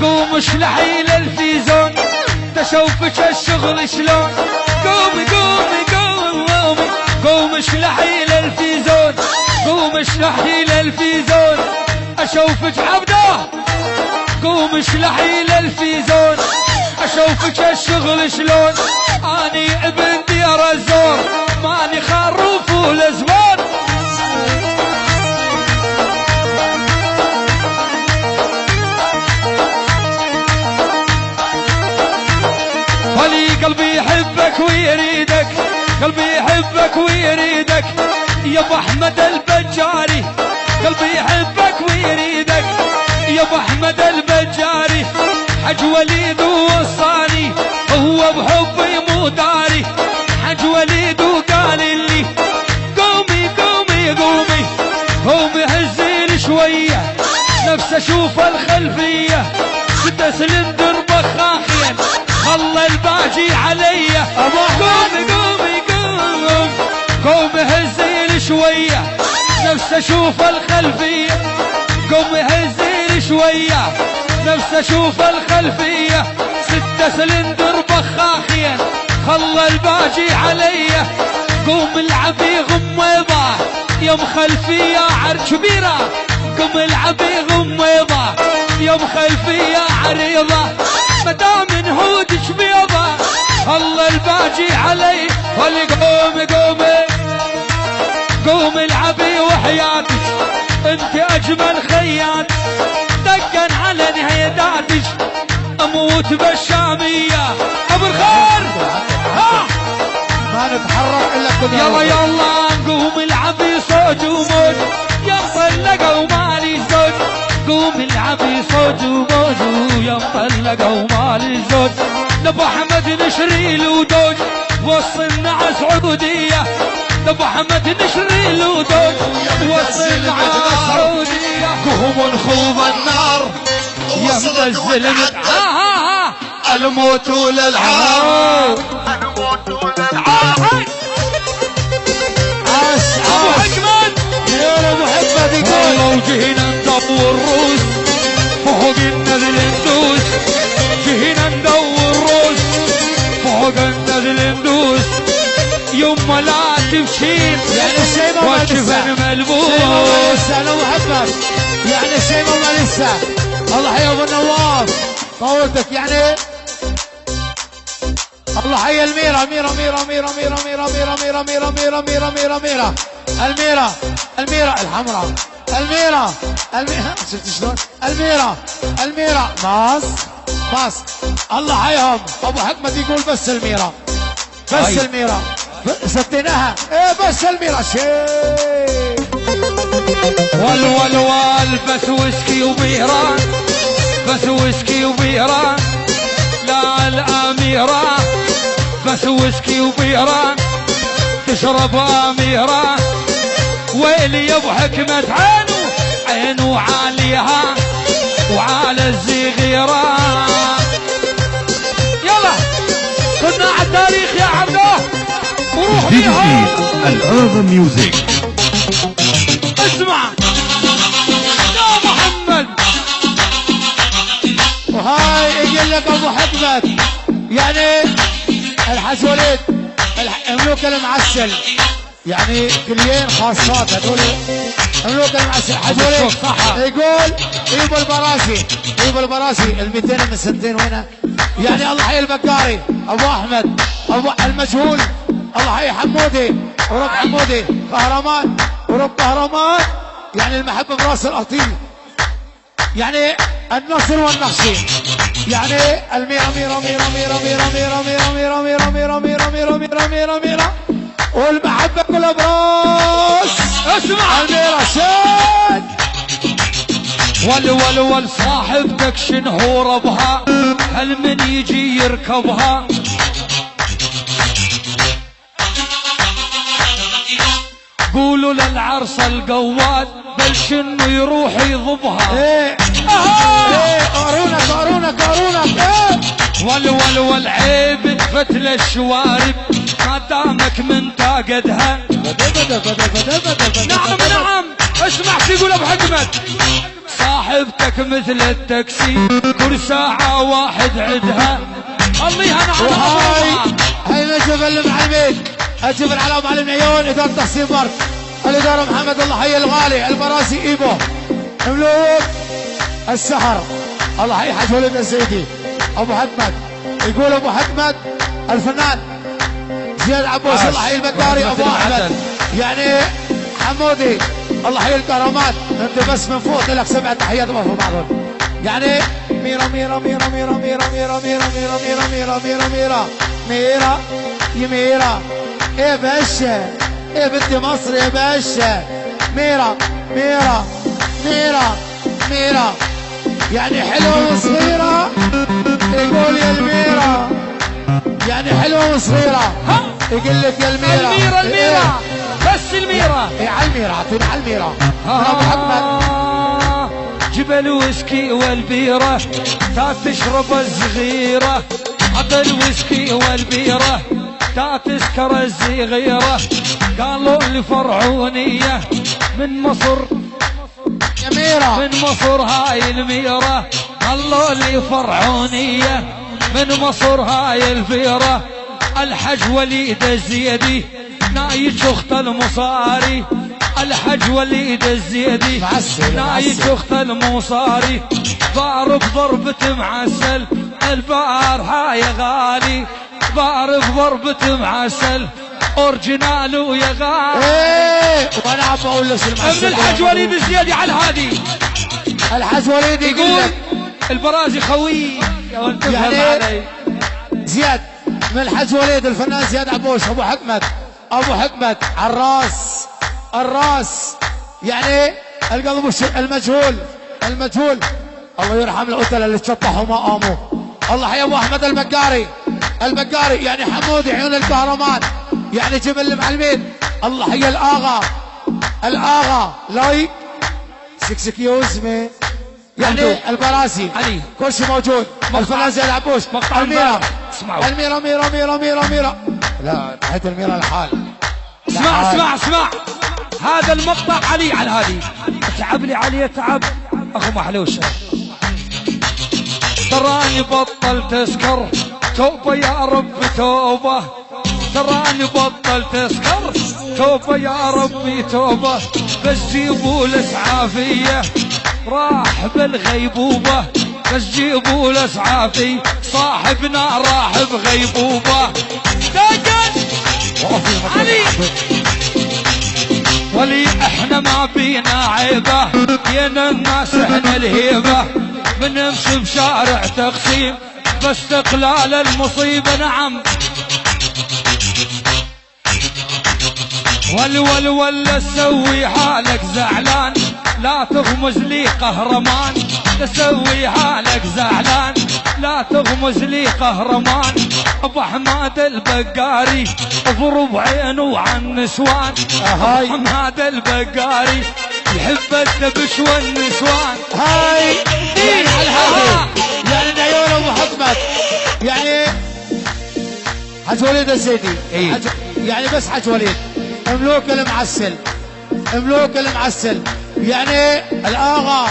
قوم اشلحي للفيزون تشوفك الشغل شلون. قومي قومي قومي قوم اشلحي للفيزون قوم اشلحي للفيزون اشوفك عبده. قوم اشلحي للفيزون اشوفك الشغل شلون. اني ابن ديار الزور ماني خروف ولا زبون. ولي قلبي يحبك ويريدك قلبي يحبك ويريدك يا ابو احمد البجاري. قلبي يحبك ويريدك يا ابو احمد البجاري. حج وليد ووصاني هو بحبي مو داري. حج وليد وقال لي قومي قومي قومي قومي هزيني شويه نفس اشوف الخلفيه. 6 سلندر بخاخين خلى الباجي عليا. قومي قومي قومي قومي هزيني شويه نفس اشوف الخلفيه. قومي هزيني شويه نفس اشوف الخلفيه. 6 سلندر بخاخين خلى الباجي عليا. قوم العبي غميضه يا مخلفيه عر كبيره. قوم العبي غميضه يا مخلفيه عريضه. مدام نهودك بيضه خلى الباجي علي. ولي قومي قومي قوم العبي وحياتك انت اجمل خيات. دقن على نهيداتك اموت بالشاميه. ابو الخير ها ما نتحرك الا كنا. يلا يلا قوم العبي صوت وموج يا مطلقه ومالي زوج. قوم العبي صوت وموج يا مطلقه ومالي زوج. لابو احمد نشري الودوج وصلنا على سعوديه. لابو احمد نشري الودوج وصلنا على سعوديه. قوم نخوض النار يا منزل ها الموت وللعار. عاش ابو حكمت يا ابو حكمت يقول لو جينا ندور روس فوق النذل ندوس. جينا ندور روس فوق النذل ندوس. يما لا تمشين يعني الشيء ما وجبن ملبوس. لسه انا ابو حكمت يعني الشيء ما لسه. الله حي ابو النواف طولتك يعني. الله حي الميرا ميرا ميرا ميرا ميرا ميرا ميرا ميرا ميرا ميرا ميرا ميرا ميرا الميرا الميرا الحمراء الميرا الميرا. شفت شلون الميرا الميرا ماس. الله حيهم. ابو حكمت يقول بس الميرا بس الميرا ستيناها ايه بس الميرا شيء. والوال بس ويسكي وبيران بس ويسكي وبيران. لا الاميره بس ويسكي وبيران تشرب اميره. ويلي يا ابو حكمت عينه عاليها وعلى الزغيره. يلا كنا على التاريخ يا عبده وروح بيها. الأرض ميوزك. اسمع يا محمد وهاي يقول لك ابو حكمت يعني الحاج وليد ملوك المعسل يعني كليين خاصات هذول ملوك المعسل. الحاج وليد يقول يبو البراسي يبو البراسي ال 200 من سنتين وينها يعني. الله حي البكاري ابو احمد ابو المجهول. الله حي حمودي ورب حمودي قهرمان ورب قهرمان يعني المحبه براس الاطيل يعني النصر والنقصي يعني الميرا ميرا ميرا ميرا ميرا ميرا ميرا ميرا ميرا ميرا ميرا ميرا ميرا ميرا والمحبة كلها براس. اسمع الميرا شاد ول صاحبتك شنو ربها هل من يجي يركبها. قولوا للعرس القواد بل شنو يروح يضبها. ايه قارونك والعيب تفتل الشوارب ما دامك من تاقدها. نعم اسمع شو يقول ابو حكمت. صاحب صاحبتك مثل التاكسي كل ساعة واحد عدها الله يهنا على وهاي أبوها. هاي نجف المعلمين الجبل على معلم عيون إدارة تحسين مارك الإدارة محمد الله حي الغالي البراسي إيبو ملوك السحر الله حي حج ولد الزيدي أبو حكمد يقول أبو حكمد الفنان زياد عبوس الله حي البكاري أبو أحمد يعني حمودي الله حي الكرامات انت بس من فوق لك 7 تحيات فوق بعضهم يعني ميرا ميرا ميرا ميرا ميرا ميرا ميرا ميرا ميرا ميرا ميرا ميرا ميرا يا ميرا ايه باشا ايه بنت مصر يا باشا ميرا ميرا ميرا ميرا يعني حلوة وصغيرة يقول يا الميرا يعني حلوة وصغيرة يقول لك يا الميرا الميرة الميرة بس الميرة ايه على الميرا اعطيني على الميرا ابو حكمد جبل ويسكي والبيرة تا تشرب الصغيرة عطى الويسكي والبيرة تا تسكر الصغيرة قالوا لي فرعونية من مصر يا ميرا من مصر هاي الميرة قالوا لي فرعونية من مصر هاي الفيرة الحج وليد الزيدي نايج اخت المصاري الحج وليد الزيدي معسل نايج اخت المصاري بعرف ضربة معسل البارحة يا غالي بعرف ضربة معسل اورجينالو يا غالي ايه وانا عم بقول له ابن الحج وليد الزيدي على الهادي الحج وليد يقول يقول لك البرازي خوي وانت تفهم يعني علي زياد من الحج وليد الفنان زياد عبوش ابو حكمد ابو حكمد على الراس الراس يعني القلب المجهول المجهول الله يرحم القتله اللي تشطحوا ما قاموا الله حي ابو احمد البقاري البقاري يعني حمودي عيون الكهرمان يعني جبل المعلمين الله حي الاغا الاغا لايك سكسكيوز مي يعني البراسي علي كل شيء موجود الفنان زياد عبوش مقطع الميرا اسمعوا الميرا ميرا ميرا ميرا ميرا لا نهاية الميرا الحال اسمع اسمع اسمع هذا المقطع علي على هذه تعب لي علي تعب اخو محلوشه تراني بطلت اسكر توبه يا ربي توبه تراني بطلت اسكر توبه يا ربي توبه بس جيبوا الاسعافيه راح بالغيبوبه بس جيبوا الاسعافي صاحبنا راح بغيبوبه دقن علي ولي احنا ما بينا عيبه يا الناس احنا الهيبه بنمشي بشارع تقسيم باستقلال المصيبه نعم ولا تسوي حالك زعلان لا تغمز لي قهرمان تسوي حالك زعلان لا تغمز لي قهرمان ابو حماد البقاري اضرب عينه عن النسوان ابو حماد البقاري يحب الدبش والنسوان هاي يعني على هذه يعني عيون ابو حكمت يعني حج وليد الزيدي إيه؟ يعني بس حج وليد مملوك المعسل مملوك المعسل يعني الاغا